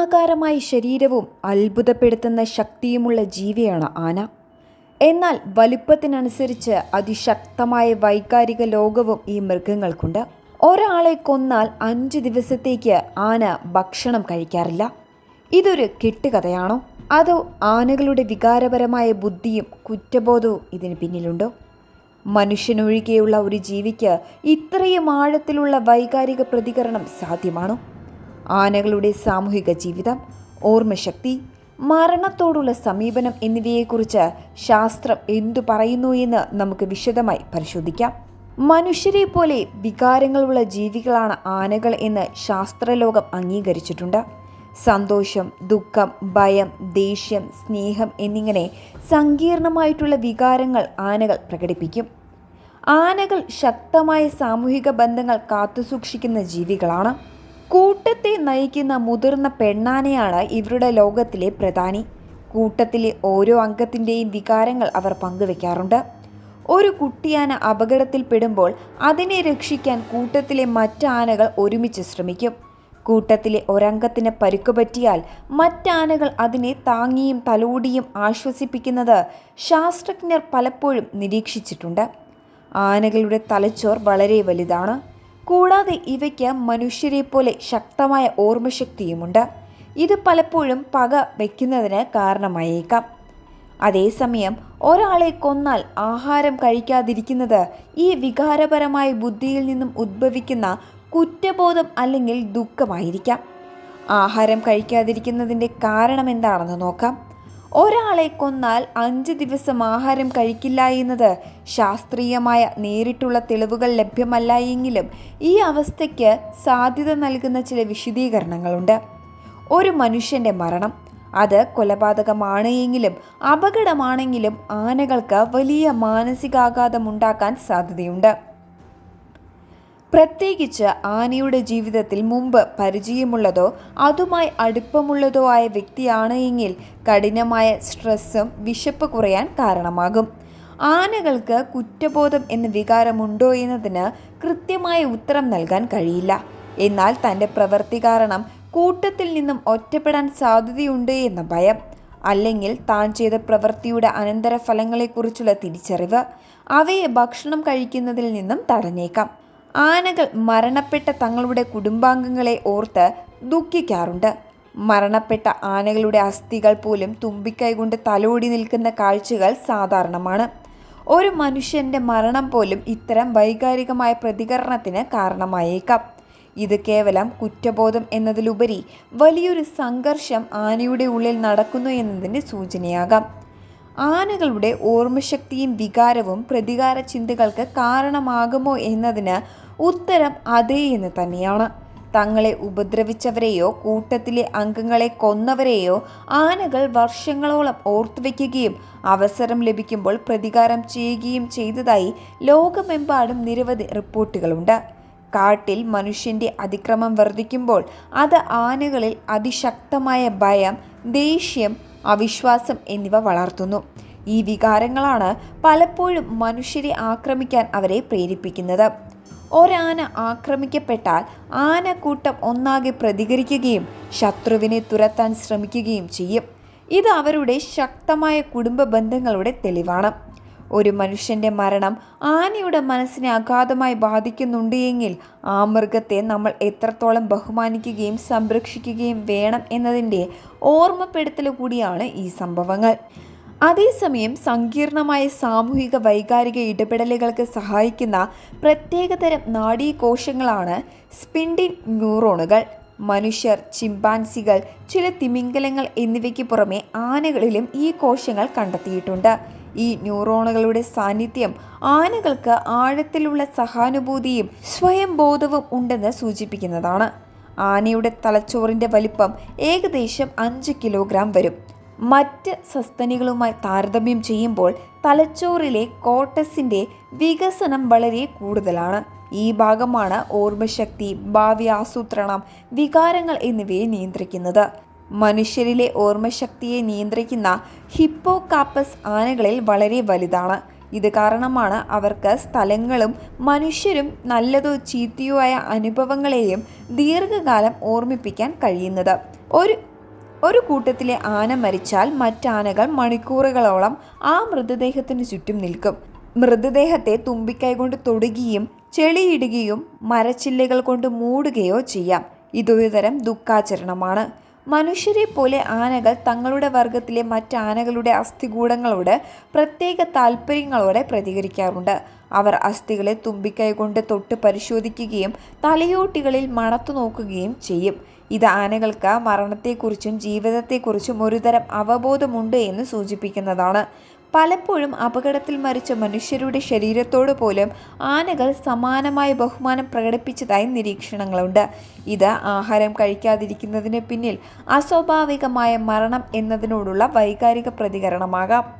ഭീമാകാരമായ ശരീരവും അത്ഭുതപ്പെടുത്തുന്ന ശക്തിയുമുള്ള ജീവിയാണ് ആന. എന്നാൽ വലുപ്പത്തിനനുസരിച്ച് അതിശക്തമായ വൈകാരിക ലോകവും ഈ മൃഗങ്ങൾക്കുണ്ട്. ഒരാളെ കൊന്നാൽ 5 ദിവസത്തേക്ക് ആന ഭക്ഷണം കഴിക്കാറില്ല. ഇതൊരു കെട്ടുകഥയാണോ? അതോ ആനകളുടെ വികാരപരമായ ബുദ്ധിയും കുറ്റബോധവും ഇതിന് പിന്നിലുണ്ടോ? മനുഷ്യനൊഴികെയുള്ള ഒരു ജീവിക്ക് ഇത്രയും ആഴത്തിലുള്ള വൈകാരിക പ്രതികരണം സാധ്യമാണോ? ആനകളുടെ സാമൂഹിക ജീവിതം, ഓർമ്മശക്തി, മരണത്തോടുള്ള സമീപനം എന്നിവയെക്കുറിച്ച് ശാസ്ത്രം എന്തു പറയുന്നു എന്ന് നമുക്ക് വിശദമായി പരിശോധിക്കാം. മനുഷ്യരെ പോലെ വികാരങ്ങളുള്ള ജീവികളാണ് ആനകൾ എന്ന് ശാസ്ത്രലോകം അംഗീകരിച്ചിട്ടുണ്ട്. സന്തോഷം, ദുഃഖം, ഭയം, ദേഷ്യം, സ്നേഹം എന്നിങ്ങനെ സങ്കീർണമായിട്ടുള്ള വികാരങ്ങൾ ആനകൾ പ്രകടിപ്പിക്കും. ആനകൾ ശക്തമായ സാമൂഹിക ബന്ധങ്ങൾ കാത്തുസൂക്ഷിക്കുന്ന ജീവികളാണ്. കൂട്ടത്തെ നയിക്കുന്ന മുതിർന്ന പെണ്ണാനയാണ് ഇവരുടെ ലോകത്തിലെ പ്രധാനി. കൂട്ടത്തിലെ ഓരോ അംഗത്തിൻ്റെയും വികാരങ്ങൾ അവർ പങ്കുവെക്കാറുണ്ട്. ഒരു കുട്ടിയാന അപകടത്തിൽപ്പെടുമ്പോൾ അതിനെ രക്ഷിക്കാൻ കൂട്ടത്തിലെ മറ്റാനകൾ ഒരുമിച്ച് ശ്രമിക്കും. കൂട്ടത്തിലെ ഒരംഗത്തിന് പരുക്കുപറ്റിയാൽ മറ്റാനകൾ അതിനെ താങ്ങിയും തലോടിയും ആശ്വസിപ്പിക്കുന്നത് ശാസ്ത്രജ്ഞർ പലപ്പോഴും നിരീക്ഷിച്ചിട്ടുണ്ട്. ആനകളുടെ തലച്ചോർ വളരെ വലുതാണ്. കൂടാതെ ഇവയ്ക്ക് മനുഷ്യരെ പോലെ ശക്തമായ ഓർമ്മശക്തിയുമുണ്ട്. ഇത് പലപ്പോഴും പക വയ്ക്കുന്നതിന് കാരണമായേക്കാം. അതേസമയം ഒരാളെ കൊന്നാൽ ആഹാരം കഴിക്കാതിരിക്കുന്നത് ഈ വികാരപരമായ ബുദ്ധിയിൽ നിന്നും ഉദ്ഭവിക്കുന്ന കുറ്റബോധം അല്ലെങ്കിൽ ദുഃഖമായിരിക്കാം. ആഹാരം കഴിക്കാതിരിക്കുന്നതിൻ്റെ കാരണം എന്താണെന്ന് നോക്കാം. ഒരാളെ കൊന്നാൽ 5 ദിവസം ആഹാരം കഴിക്കില്ല എന്നത് ശാസ്ത്രീയമായ നേരിട്ടുള്ള തെളിവുകൾ ലഭ്യമല്ല എങ്കിലും ഈ അവസ്ഥയ്ക്ക് സാധ്യത നൽകുന്ന ചില വിശദീകരണങ്ങളുണ്ട്. ഒരു മനുഷ്യൻ്റെ മരണം, അത് കൊലപാതകമാണ് എങ്കിലും അപകടമാണെങ്കിലും ആനകൾക്ക് വലിയ മാനസികാഘാതമുണ്ടാക്കാൻ സാധ്യതയുണ്ട്. പ്രത്യേകിച്ച് ആനയുടെ ജീവിതത്തിൽ മുമ്പ് പരിചയമുള്ളതോ അതുമായി അടുപ്പമുള്ളതോ ആയ വ്യക്തിയാണ് എങ്കിൽ കഠിനമായ സ്ട്രെസ്സും വിശപ്പ് കുറയാൻ കാരണമാകും. ആനകൾക്ക് കുറ്റബോധം എന്ന വികാരമുണ്ടോ എന്നതിന് കൃത്യമായ ഉത്തരം നൽകാൻ കഴിയില്ല. എന്നാൽ തൻ്റെ പ്രവൃത്തി കാരണം കൂട്ടത്തിൽ നിന്നും ഒറ്റപ്പെടാൻ സാധ്യതയുണ്ട് എന്ന ഭയം, അല്ലെങ്കിൽ താൻ ചെയ്ത പ്രവൃത്തിയുടെ അനന്തരഫലങ്ങളെക്കുറിച്ചുള്ള തിരിച്ചറിവ് അവയെ ഭക്ഷണം കഴിക്കുന്നതിൽ നിന്നും തടഞ്ഞേക്കാം. ആനകൾ മരണപ്പെട്ട തങ്ങളുടെ കുടുംബാംഗങ്ങളെ ഓർത്ത് ദുഃഖിക്കാറുണ്ട്. മരണപ്പെട്ട ആനകളുടെ അസ്ഥികൾ പോലും തുമ്പിക്കൈ കൊണ്ട് തലോടി നിൽക്കുന്ന കാഴ്ചകൾ സാധാരണമാണ്. ഒരു മനുഷ്യൻ്റെ മരണം പോലും ഇത്തരം വൈകാരികമായ പ്രതികരണത്തിന് കാരണമായേക്കാം. ഇത് കേവലം കുറ്റബോധം എന്നതിലുപരി വലിയൊരു സംഘർഷം ആനയുടെ ഉള്ളിൽ നടക്കുന്നു എന്നതിൻ്റെ സൂചനയാകാം. ആനകളുടെ ഓർമ്മശക്തിയും വികാരവും പ്രതികാര ചിന്തകൾക്ക് കാരണമാകുമോ എന്നതിന് ഉത്തരം അതേ എന്ന് തന്നെയാണ്. തങ്ങളെ ഉപദ്രവിച്ചവരെയോ കൂട്ടത്തിലെ അംഗങ്ങളെ കൊന്നവരെയോ ആനകൾ വർഷങ്ങളോളം ഓർത്തുവെക്കുകയും അവസരം ലഭിക്കുമ്പോൾ പ്രതികാരം ചെയ്യുകയും ചെയ്തതായി ലോകമെമ്പാടും നിരവധി റിപ്പോർട്ടുകളുണ്ട്. കാട്ടിൽ മനുഷ്യൻ്റെ അതിക്രമം വർദ്ധിക്കുമ്പോൾ അത് ആനകളിൽ അതിശക്തമായ ഭയം, ദേഷ്യം, അവിശ്വാസം എന്നിവ വളർത്തുന്നു. ഈ വികാരങ്ങളാണ് പലപ്പോഴും മനുഷ്യരെ ആക്രമിക്കാൻ അവരെ പ്രേരിപ്പിക്കുന്നത്. ഒരാന ആക്രമിക്കപ്പെട്ടാൽ ആനക്കൂട്ടം ഒന്നാകെ പ്രതികരിക്കുകയും ശത്രുവിനെ തുരത്താൻ ശ്രമിക്കുകയും ചെയ്യും. ഇത് അവരുടെ ശക്തമായ കുടുംബ ബന്ധങ്ങളുടെ തെളിവാണ്. ഒരു മനുഷ്യൻ്റെ മരണം ആനയുടെ മനസ്സിനെ അഗാധമായി ബാധിക്കുന്നുണ്ട് എങ്കിൽ ആ മൃഗത്തെ നമ്മൾ എത്രത്തോളം ബഹുമാനിക്കുകയും സംരക്ഷിക്കുകയും വേണം എന്നതിൻ്റെ ഓർമ്മപ്പെടുത്തൽ കൂടിയാണ് ഈ സംഭവങ്ങൾ. അതേസമയം സങ്കീർണമായ സാമൂഹിക വൈകാരിക ഇടപെടലുകൾക്ക് സഹായിക്കുന്ന പ്രത്യേകതരം നാഡീകോശങ്ങളാണ് സ്പിൻഡിൻ ന്യൂറോണുകൾ. മനുഷ്യർ, ചിമ്പാൻസികൾ, ചില തിമിംഗലങ്ങൾ എന്നിവയ്ക്ക് പുറമെ ആനകളിലും ഈ കോശങ്ങൾ കണ്ടെത്തിയിട്ടുണ്ട്. ഈ ന്യൂറോണുകളുടെ സാന്നിധ്യം ആനകൾക്ക് ആഴത്തിലുള്ള സഹാനുഭൂതിയും സ്വയം ബോധവും ഉണ്ടെന്ന് സൂചിപ്പിക്കുന്നതാണ്. ആനയുടെ തലച്ചോറിൻ്റെ വലിപ്പം ഏകദേശം 5 കിലോഗ്രാം വരും. മറ്റ് സസ്തനികളുമായി താരതമ്യം ചെയ്യുമ്പോൾ തലച്ചോറിലെ കോർട്ടക്സിൻ്റെ വികസനം വളരെ കൂടുതലാണ്. ഈ ഭാഗമാണ് ഓർമ്മശക്തി, ഭാവി ആസൂത്രണം, വികാരങ്ങൾ എന്നിവയെ നിയന്ത്രിക്കുന്നത്. മനുഷ്യരിലെ ഓർമ്മശക്തിയെ നിയന്ത്രിക്കുന്ന ഹിപ്പോകാപ്പസ് ആനകളിൽ വളരെ വലുതാണ്. ഇത് കാരണമാണ് അവർക്ക് സ്ഥലങ്ങളും മനുഷ്യരും നല്ലതോ ചീത്തയോ ആയ അനുഭവങ്ങളെയും ദീർഘകാലം ഓർമ്മിപ്പിക്കാൻ കഴിയുന്നത്. ഒരു ഒരു കൂട്ടത്തിലെ ആന മരിച്ചാൽ മറ്റാനകൾ മണിക്കൂറുകളോളം ആ മൃതദേഹത്തിന് ചുറ്റും നിൽക്കും. മൃതദേഹത്തെ തുമ്പിക്കൈ കൊണ്ട് തൊടുകയും ചെളിയിടുകയും മരച്ചില്ലകൾ കൊണ്ട് മൂടുകയോ ചെയ്യാം. ഇതൊരുതരം ദുഃഖാചരണമാണ്. മനുഷ്യരെ പോലെ ആനകൾ തങ്ങളുടെ വർഗത്തിലെ മറ്റാനകളുടെ അസ്ഥികൂടങ്ങളോട് പ്രത്യേക താൽപ്പര്യങ്ങളോടെ പ്രതികരിക്കാറുണ്ട്. അവർ അസ്ഥികളെ തുമ്പിക്കൈ കൊണ്ട് തൊട്ട് പരിശോധിക്കുകയും തലയോട്ടികളിൽ മണത്തു നോക്കുകയും ചെയ്യും. ഇത് ആനകൾക്ക് മരണത്തെക്കുറിച്ചും ജീവിതത്തെക്കുറിച്ചും ഒരുതരം അവബോധമുണ്ട് എന്ന് സൂചിപ്പിക്കുന്നതാണ്. പലപ്പോഴും അപകടത്തിൽ മരിച്ച മനുഷ്യരുടെ ശരീരത്തോട് പോലും ആനകൾ സമാനമായ ബഹുമാനം പ്രകടിപ്പിച്ചതായി നിരീക്ഷണങ്ങളുണ്ട്. ഇത് ആഹാരം കഴിക്കാതിരിക്കുന്നതിന് പിന്നിൽ അസ്വാഭാവികമായ മരണം എന്നതിനോടുള്ള വൈകാരിക പ്രതികരണമാകാം.